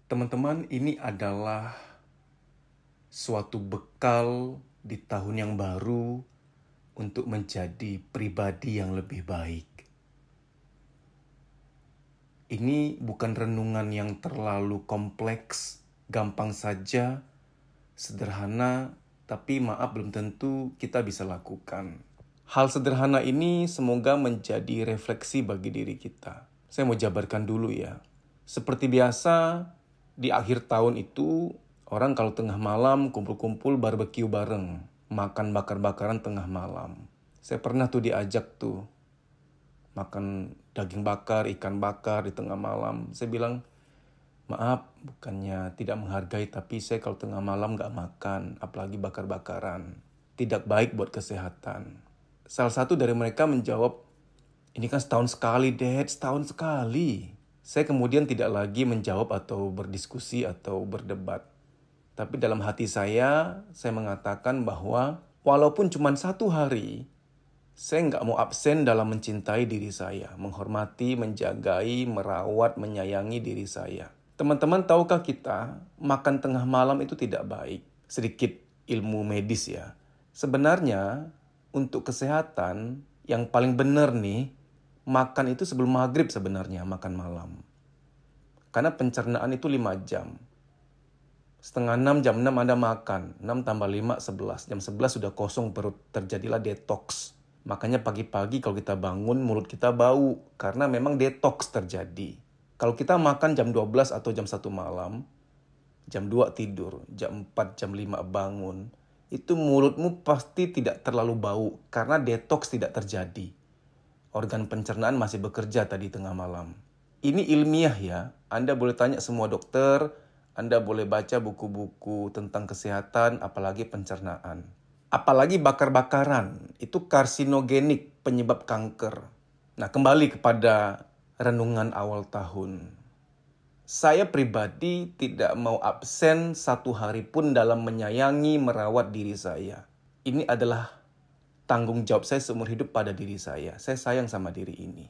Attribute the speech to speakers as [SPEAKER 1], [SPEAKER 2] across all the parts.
[SPEAKER 1] Teman-teman, ini adalah suatu bekal di tahun yang baru untuk menjadi pribadi yang lebih baik. Ini bukan renungan yang terlalu kompleks, gampang saja, sederhana, tapi maaf belum tentu kita bisa lakukan. Hal sederhana ini semoga menjadi refleksi bagi diri kita. Saya mau jabarkan dulu ya. Seperti biasa, di akhir tahun itu, orang kalau tengah malam kumpul-kumpul barbeque bareng. Makan bakar-bakaran tengah malam. Saya pernah tuh diajak tuh. Makan daging bakar, ikan bakar di tengah malam. Saya bilang, maaf, bukannya tidak menghargai, tapi saya kalau tengah malam gak makan, apalagi bakar-bakaran. Tidak baik buat kesehatan. Salah satu dari mereka menjawab, ini kan setahun sekali, Dad, setahun sekali. Saya kemudian tidak lagi menjawab atau berdiskusi atau berdebat. Tapi dalam hati saya mengatakan bahwa walaupun cuma satu hari, saya nggak mau absen dalam mencintai diri saya, menghormati, menjagai, merawat, menyayangi diri saya. Teman-teman, tahukah kita makan tengah malam itu tidak baik? Sedikit ilmu medis ya. Sebenarnya untuk kesehatan yang paling benar nih, makan itu sebelum maghrib sebenarnya, makan malam. Karena pencernaan itu 5 jam. Setengah 6, jam 6 Anda makan. 6 tambah 5, 11. Jam 11 sudah kosong perut, terjadilah detox. Makanya pagi-pagi kalau kita bangun, mulut kita bau. Karena memang detox terjadi. Kalau kita makan jam 12 atau jam 1 malam, jam 2 tidur, jam 4, jam 5 bangun, itu mulutmu pasti tidak terlalu bau karena detox tidak terjadi. Organ pencernaan masih bekerja tadi tengah malam. Ini ilmiah ya. Anda boleh tanya semua dokter, Anda boleh baca buku-buku tentang kesehatan, apalagi pencernaan. Apalagi bakar-bakaran, itu karsinogenik, penyebab kanker. Nah, kembali kepada renungan awal tahun. Saya pribadi tidak mau absen satu hari pun dalam menyayangi, merawat diri saya. Ini adalah tanggung jawab saya seumur hidup pada diri saya. Saya sayang sama diri ini.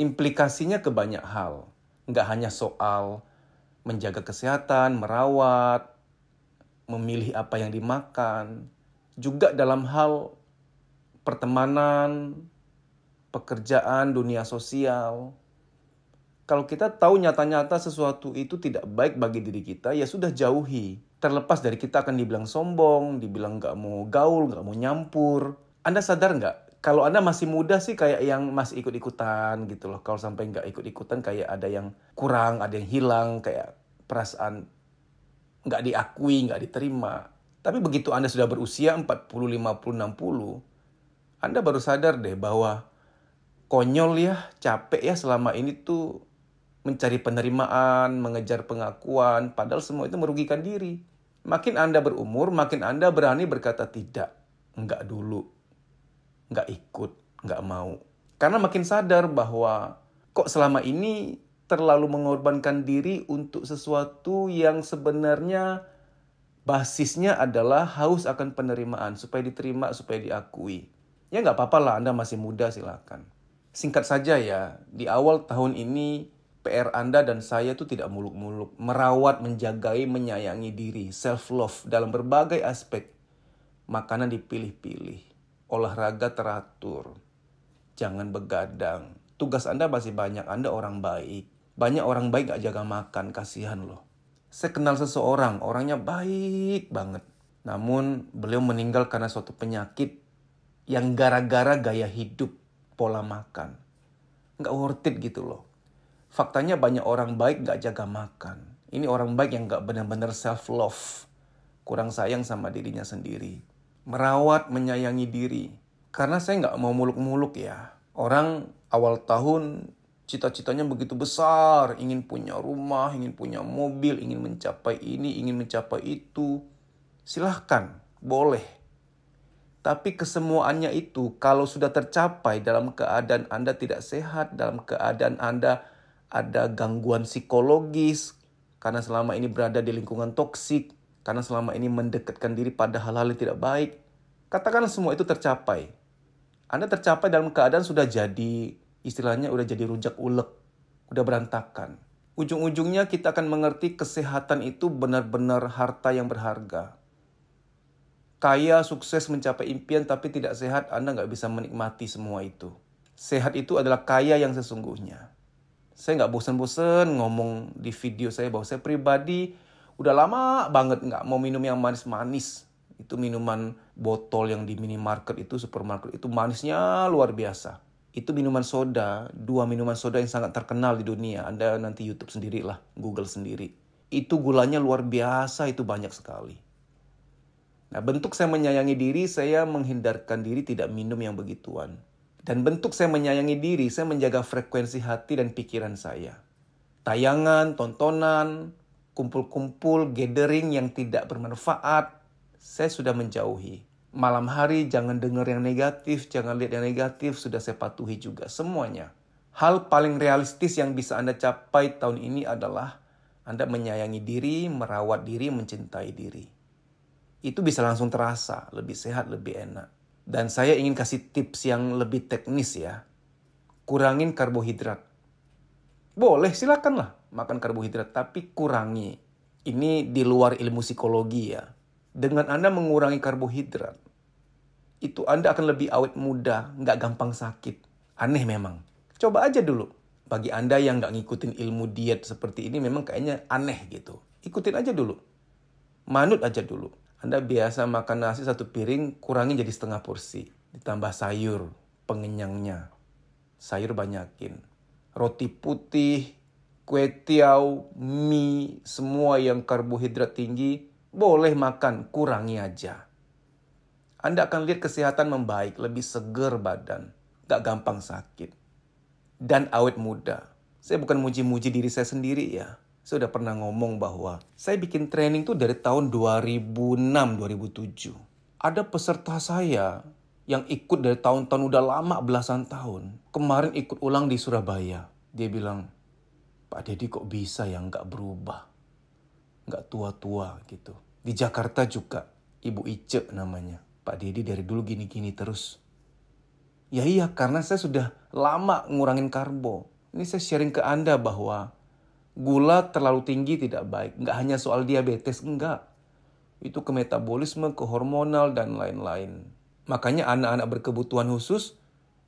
[SPEAKER 1] Implikasinya ke banyak hal. Nggak hanya soal menjaga kesehatan, merawat, memilih apa yang dimakan. Juga dalam hal pertemanan, pekerjaan, dunia sosial. Kalau kita tahu nyata-nyata sesuatu itu tidak baik bagi diri kita, ya sudah jauhi. Terlepas dari kita akan dibilang sombong, dibilang nggak mau gaul, nggak mau nyampur. Anda sadar nggak? Kalau Anda masih muda sih kayak yang masih ikut-ikutan gitu loh. Kalau sampai nggak ikut-ikutan kayak ada yang kurang, ada yang hilang, kayak perasaan nggak diakui, nggak diterima. Tapi begitu Anda sudah berusia 40, 50, 60, Anda baru sadar deh bahwa konyol ya, capek ya selama ini tuh mencari penerimaan, mengejar pengakuan, padahal semua itu merugikan diri. Makin Anda berumur, makin Anda berani berkata tidak. Enggak dulu, enggak ikut, enggak mau. Karena makin sadar bahwa kok selama ini terlalu mengorbankan diri untuk sesuatu yang sebenarnya basisnya adalah haus akan penerimaan, supaya diterima, supaya diakui. Ya nggak apa-apa lah, Anda masih muda silakan. Singkat saja ya, di awal tahun ini PR Anda dan saya itu tidak muluk-muluk. Merawat, menjagai, menyayangi diri. Self-love dalam berbagai aspek. Makanan dipilih-pilih. Olahraga teratur. Jangan begadang. Tugas Anda masih banyak. Anda orang baik. Banyak orang baik gak jaga makan. Kasihan loh. Saya kenal seseorang. Orangnya baik banget. Namun beliau meninggal karena suatu penyakit yang gara-gara gaya hidup, pola makan. Gak worth it gitu loh. Faktanya banyak orang baik gak jaga makan. Ini orang baik yang gak benar-benar self-love. Kurang sayang sama dirinya sendiri. Merawat, menyayangi diri. Karena saya gak mau muluk-muluk ya. Orang awal tahun cita-citanya begitu besar. Ingin punya rumah, ingin punya mobil, ingin mencapai ini, ingin mencapai itu. Silahkan, boleh. Tapi kesemuanya itu kalau sudah tercapai dalam keadaan Anda tidak sehat, dalam keadaan Anda ada gangguan psikologis, karena selama ini berada di lingkungan toksik, karena selama ini mendekatkan diri pada hal-hal yang tidak baik. Katakan semua itu tercapai. Anda tercapai dalam keadaan sudah jadi, istilahnya udah jadi rujak ulek, udah berantakan. ujung-ujungnya kita akan mengerti kesehatan itu benar-benar harta yang berharga. Kaya, sukses, mencapai impian, tapi tidak sehat, Anda nggak bisa menikmati semua itu. Sehat itu adalah kaya yang sesungguhnya. Saya nggak bosan-bosan ngomong di video saya bahwa saya pribadi udah lama banget nggak mau minum yang manis-manis. Itu minuman botol yang di minimarket itu, supermarket itu manisnya luar biasa. Itu minuman soda, 2 minuman soda yang sangat terkenal di dunia. Anda nanti YouTube sendirilah, Google sendiri. Itu gulanya luar biasa, itu banyak sekali. Nah, bentuk saya menyayangi diri, saya menghindarkan diri tidak minum yang begituan. Dan bentuk saya menyayangi diri, saya menjaga frekuensi hati dan pikiran saya. Tayangan, tontonan, kumpul-kumpul, gathering yang tidak bermanfaat, saya sudah menjauhi. Malam hari jangan dengar yang negatif, jangan lihat yang negatif, sudah saya patuhi juga semuanya. Hal paling realistis yang bisa Anda capai tahun ini adalah Anda menyayangi diri, merawat diri, mencintai diri. Itu bisa langsung terasa, lebih sehat, lebih enak. Dan saya ingin kasih tips yang lebih teknis ya. Kurangin karbohidrat. Boleh, silakanlah makan karbohidrat, tapi kurangi. Ini di luar ilmu psikologi ya. Dengan Anda mengurangi karbohidrat, itu Anda akan lebih awet muda, nggak gampang sakit. Aneh memang. Coba aja dulu. Bagi Anda yang nggak ngikutin ilmu diet seperti ini, memang kayaknya aneh gitu. Ikutin aja dulu. Manut aja dulu. Anda biasa makan nasi 1 piring, kurangi jadi setengah porsi. Ditambah sayur, pengenyangnya. Sayur banyakin. Roti putih, kue tiaw, mie, semua yang karbohidrat tinggi, boleh makan, kurangi aja. Anda akan lihat kesehatan membaik, lebih seger badan, gak gampang sakit. Dan awet muda. Saya bukan muji-muji diri saya sendiri ya. Saya udah pernah ngomong bahwa saya bikin training tuh dari tahun 2006-2007. Ada peserta saya yang ikut dari tahun-tahun udah lama belasan tahun. Kemarin ikut ulang di Surabaya. Dia bilang, Pak Deddy kok bisa ya gak berubah. Gak tua-tua gitu. Di Jakarta juga, Ibu Ice namanya. Pak Deddy dari dulu gini-gini terus. Ya iya, karena saya sudah lama ngurangin karbo. Ini saya sharing ke Anda bahwa gula terlalu tinggi tidak baik. Nggak hanya soal diabetes, enggak. Itu ke metabolisme, ke hormonal, dan lain-lain. Makanya anak-anak berkebutuhan khusus,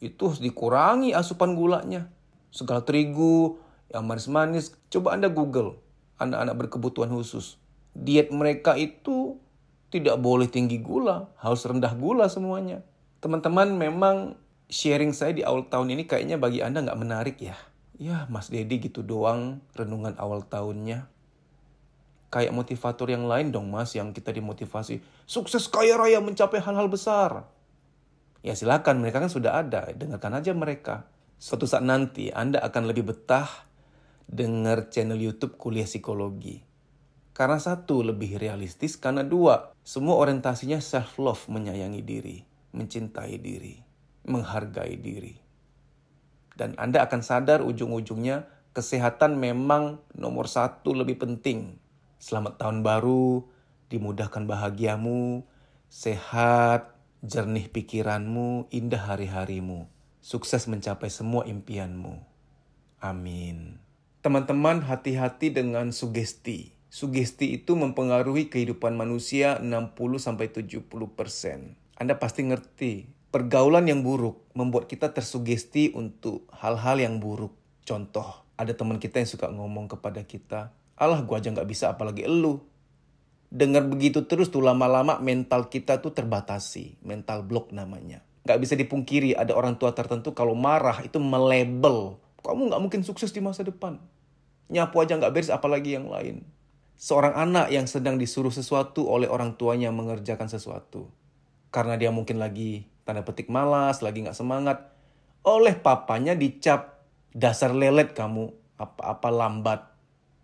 [SPEAKER 1] itu harus dikurangi asupan gulanya. Segala terigu, yang manis-manis. Coba Anda Google, anak-anak berkebutuhan khusus. Diet mereka itu tidak boleh tinggi gula, harus rendah gula semuanya. Teman-teman, memang sharing saya di awal tahun ini kayaknya bagi Anda nggak menarik ya. Ya, Mas Deddy gitu doang renungan awal tahunnya. Kayak motivator yang lain dong Mas, yang kita dimotivasi. Sukses kaya raya mencapai hal-hal besar. Ya silakan, mereka kan sudah ada, dengarkan aja mereka. Suatu saat nanti Anda akan lebih betah dengar channel YouTube Kuliah Psikologi. Karena 1, lebih realistis. Karena 2, semua orientasinya self-love, menyayangi diri, mencintai diri, menghargai diri. Dan Anda akan sadar ujung-ujungnya kesehatan memang nomor 1 lebih penting. Selamat tahun baru, dimudahkan bahagiamu, sehat, jernih pikiranmu, indah hari-harimu. Sukses mencapai semua impianmu. Amin. Teman-teman, hati-hati dengan sugesti. Sugesti itu mempengaruhi kehidupan manusia 60-70%. Anda pasti ngerti, pergaulan yang buruk membuat kita tersugesti untuk hal-hal yang buruk. Contoh, ada teman kita yang suka ngomong kepada kita, alah gua aja gak bisa apalagi elu. Dengar begitu terus tuh lama-lama mental kita tuh terbatasi. Mental block namanya. Gak bisa dipungkiri ada orang tua tertentu kalau marah itu melabel. Kamu gak mungkin sukses di masa depan. Nyapu aja gak beres apalagi yang lain. Seorang anak yang sedang disuruh sesuatu oleh orang tuanya mengerjakan sesuatu. Karena dia mungkin lagi tanda petik malas, lagi gak semangat. Oleh papanya dicap, dasar lelet kamu, apa-apa lambat.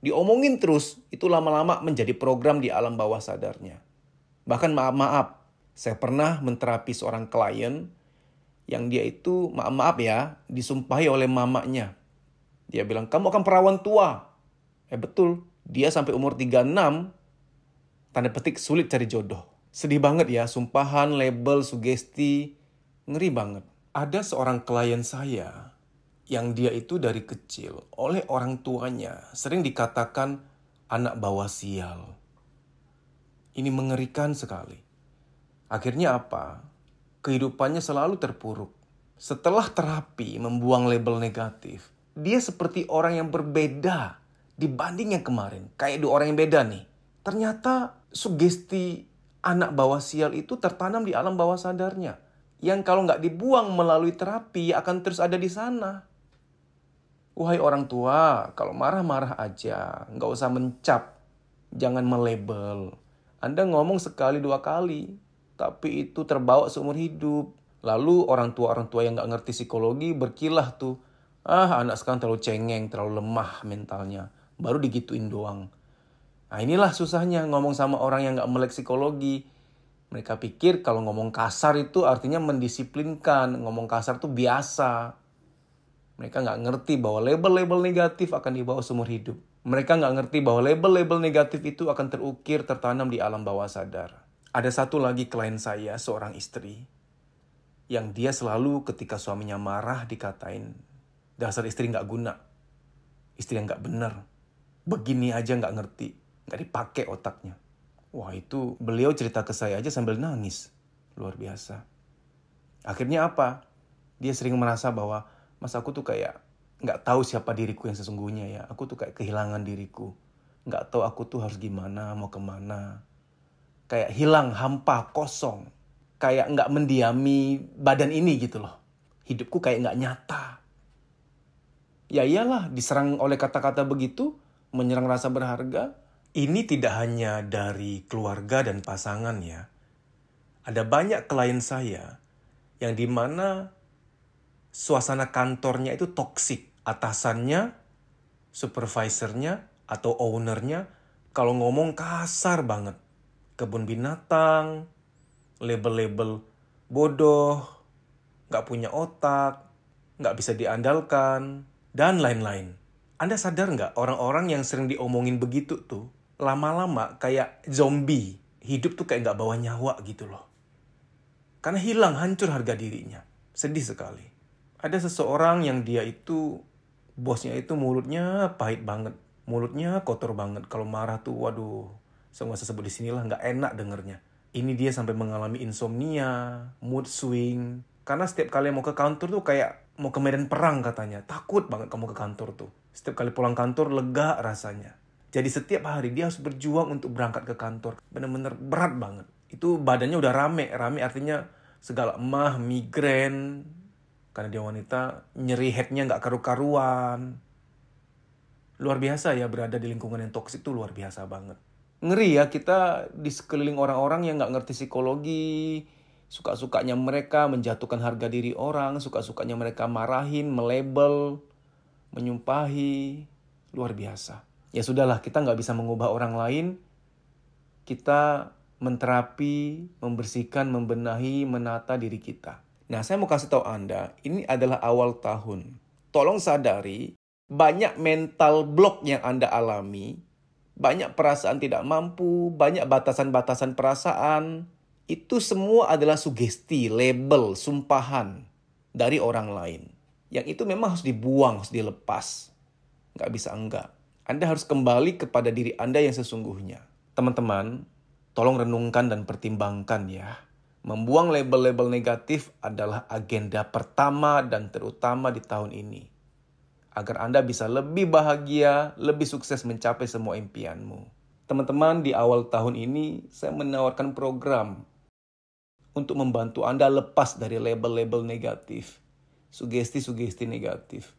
[SPEAKER 1] Diomongin terus, itu lama-lama menjadi program di alam bawah sadarnya. Bahkan maaf-maaf, saya pernah menterapi seorang klien yang dia itu, maaf-maaf ya, disumpahi oleh mamanya. Dia bilang, kamu akan perawan tua. Betul. Dia sampai umur 36, tanda petik sulit cari jodoh. Sedih banget ya, sumpahan, label, sugesti, ngeri banget. Ada seorang klien saya, yang dia itu dari kecil oleh orang tuanya sering dikatakan anak bawa sial. Ini mengerikan sekali. Akhirnya apa? Kehidupannya selalu terpuruk. Setelah terapi membuang label negatif, dia seperti orang yang berbeda dibanding yang kemarin. Kayak dua orang yang beda nih. Ternyata sugesti anak bawa sial itu tertanam di alam bawah sadarnya. Yang kalau nggak dibuang melalui terapi akan terus ada di sana. Wahai orang tua, kalau marah-marah aja. Nggak usah mencap. Jangan melabel. Anda ngomong sekali dua kali. Tapi itu terbawa seumur hidup. Lalu orang tua yang nggak ngerti psikologi berkilah tuh. Anak sekarang terlalu cengeng, terlalu lemah mentalnya. Baru digituin doang. Nah inilah susahnya ngomong sama orang yang nggak melek psikologi. Mereka pikir kalau ngomong kasar itu artinya mendisiplinkan. Ngomong kasar tuh biasa. Mereka nggak ngerti bahwa label-label negatif akan dibawa seumur hidup. Mereka nggak ngerti bahwa label-label negatif itu akan terukir, tertanam di alam bawah sadar. Ada satu lagi klien saya, seorang istri. Yang dia selalu ketika suaminya marah dikatain, dasar istri nggak guna. Istri yang nggak bener. Begini aja nggak ngerti. Nggak dipakai otaknya. Wah itu beliau cerita ke saya aja sambil nangis. Luar biasa. Akhirnya apa? Dia sering merasa bahwa, mas aku tuh kayak nggak tahu siapa diriku yang sesungguhnya ya. Aku tuh kayak kehilangan diriku. Nggak tahu aku tuh harus gimana, mau kemana. Kayak hilang, hampa, kosong. Kayak nggak mendiami badan ini gitu loh. Hidupku kayak nggak nyata. Ya iyalah, diserang oleh kata-kata begitu, menyerang rasa berharga. Ini tidak hanya dari keluarga dan pasangan ya. Ada banyak klien saya yang dimana suasana kantornya itu toksik. Atasannya, supervisornya, atau ownernya, kalau ngomong kasar banget. Kebun binatang, label-label bodoh, gak punya otak, gak bisa diandalkan, dan lain-lain. Anda sadar gak orang-orang yang sering diomongin begitu tuh, lama-lama kayak zombie. Hidup tuh kayak gak bawa nyawa gitu loh. Karena hilang, hancur harga dirinya. Sedih sekali. Ada seseorang yang dia itu, bosnya itu mulutnya pahit banget. Mulutnya kotor banget. Kalau marah tuh, waduh, saya nggak usah sebut di sinilah, nggak enak dengernya. Ini dia sampai mengalami insomnia, mood swing. Karena setiap kali mau ke kantor tuh kayak mau ke medan perang katanya. Takut banget kamu ke kantor tuh. Setiap kali pulang kantor lega rasanya. Jadi setiap hari dia harus berjuang untuk berangkat ke kantor. Bener-bener berat banget. Itu badannya udah rame. Rame artinya segala emah, migrain. Karena dia wanita, nyeri headnya nggak karu-karuan. Luar biasa ya berada di lingkungan yang toksik itu luar biasa banget. Ngeri ya kita di sekeliling orang-orang yang nggak ngerti psikologi. Suka-sukanya mereka menjatuhkan harga diri orang. Suka-sukanya mereka marahin, melabel, menyumpahi. Luar biasa. Ya sudahlah, kita nggak bisa mengubah orang lain. Kita menterapi, membersihkan, membenahi, menata diri kita. Nah, saya mau kasih tahu Anda, ini adalah awal tahun. Tolong sadari, banyak mental block yang Anda alami, banyak perasaan tidak mampu, banyak batasan-batasan perasaan. Itu semua adalah sugesti, label, sumpahan dari orang lain. Yang itu memang harus dibuang, harus dilepas. Nggak bisa enggak. Anda harus kembali kepada diri Anda yang sesungguhnya. Teman-teman, tolong renungkan dan pertimbangkan ya. Membuang label-label negatif adalah agenda pertama dan terutama di tahun ini. Agar Anda bisa lebih bahagia, lebih sukses mencapai semua impianmu. Teman-teman, di awal tahun ini saya menawarkan program untuk membantu Anda lepas dari label-label negatif. Sugesti-sugesti negatif.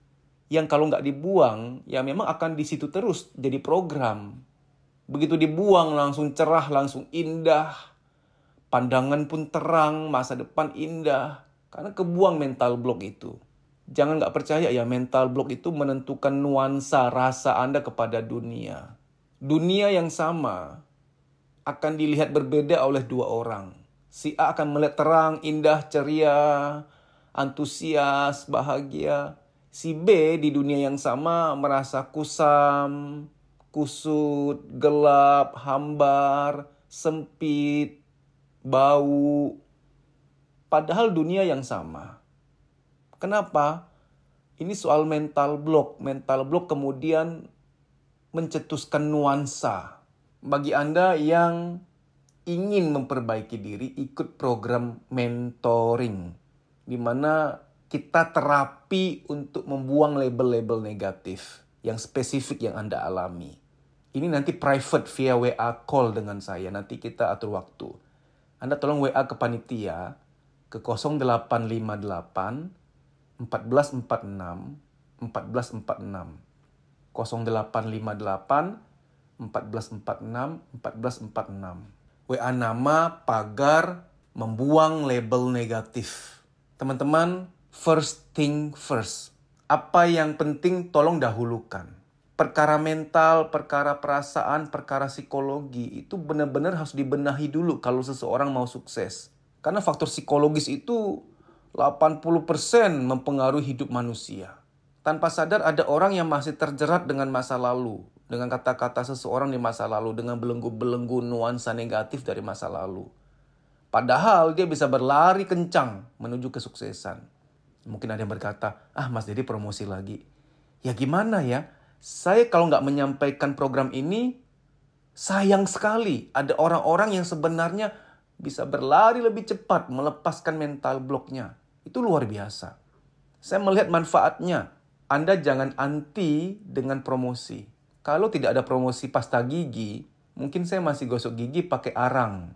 [SPEAKER 1] Yang kalau nggak dibuang, ya memang akan di situ terus jadi program. Begitu dibuang langsung cerah, langsung indah. Pandangan pun terang, masa depan indah. Karena kebuang mental block itu. Jangan nggak percaya ya, mental block itu menentukan nuansa rasa Anda kepada dunia. Dunia yang sama akan dilihat berbeda oleh dua orang. Si A akan melihat terang, indah, ceria, antusias, bahagia. Si B di dunia yang sama merasa kusam, kusut, gelap, hambar, sempit, bau. Padahal dunia yang sama. Kenapa? Ini soal mental block. Mental block kemudian mencetuskan nuansa. Bagi Anda yang ingin memperbaiki diri, ikut program mentoring, di mana kita terapi untuk membuang label-label negatif yang spesifik yang Anda alami. Ini nanti private via WA call dengan saya. Nanti kita atur waktu. Anda tolong WA ke panitia ke 0858 1446 1446. 0858 1446 1446. WA nama, pagar, membuang label negatif. Teman-teman, first thing first. Apa yang penting tolong dahulukan. Perkara mental, perkara perasaan, perkara psikologi itu benar-benar harus dibenahi dulu kalau seseorang mau sukses. Karena faktor psikologis itu 80% mempengaruhi hidup manusia. Tanpa sadar ada orang yang masih terjerat dengan masa lalu, dengan kata-kata seseorang di masa lalu, dengan belenggu-belenggu nuansa negatif dari masa lalu. Padahal dia bisa berlari kencang menuju kesuksesan. Mungkin ada yang berkata, Mas Dedi promosi lagi. Ya gimana ya? Saya kalau nggak menyampaikan program ini, sayang sekali. Ada orang-orang yang sebenarnya bisa berlari lebih cepat, melepaskan mental blocknya. Itu luar biasa. Saya melihat manfaatnya. Anda jangan anti dengan promosi. Kalau tidak ada promosi pasta gigi, mungkin saya masih gosok gigi pakai arang.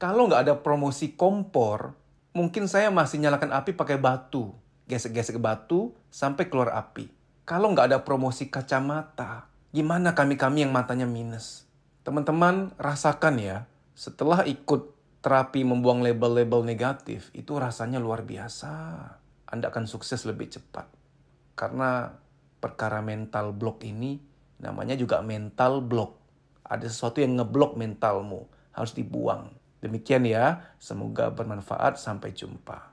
[SPEAKER 1] Kalau nggak ada promosi kompor, mungkin saya masih nyalakan api pakai batu. Gesek-gesek batu sampai keluar api. Kalau nggak ada promosi kacamata, gimana kami-kami yang matanya minus? Teman-teman rasakan ya, setelah ikut terapi membuang label-label negatif, itu rasanya luar biasa. Anda akan sukses lebih cepat. Karena perkara mental block ini namanya juga mental block. Ada sesuatu yang ngeblok mentalmu, harus dibuang. Demikian ya, semoga bermanfaat. Sampai jumpa.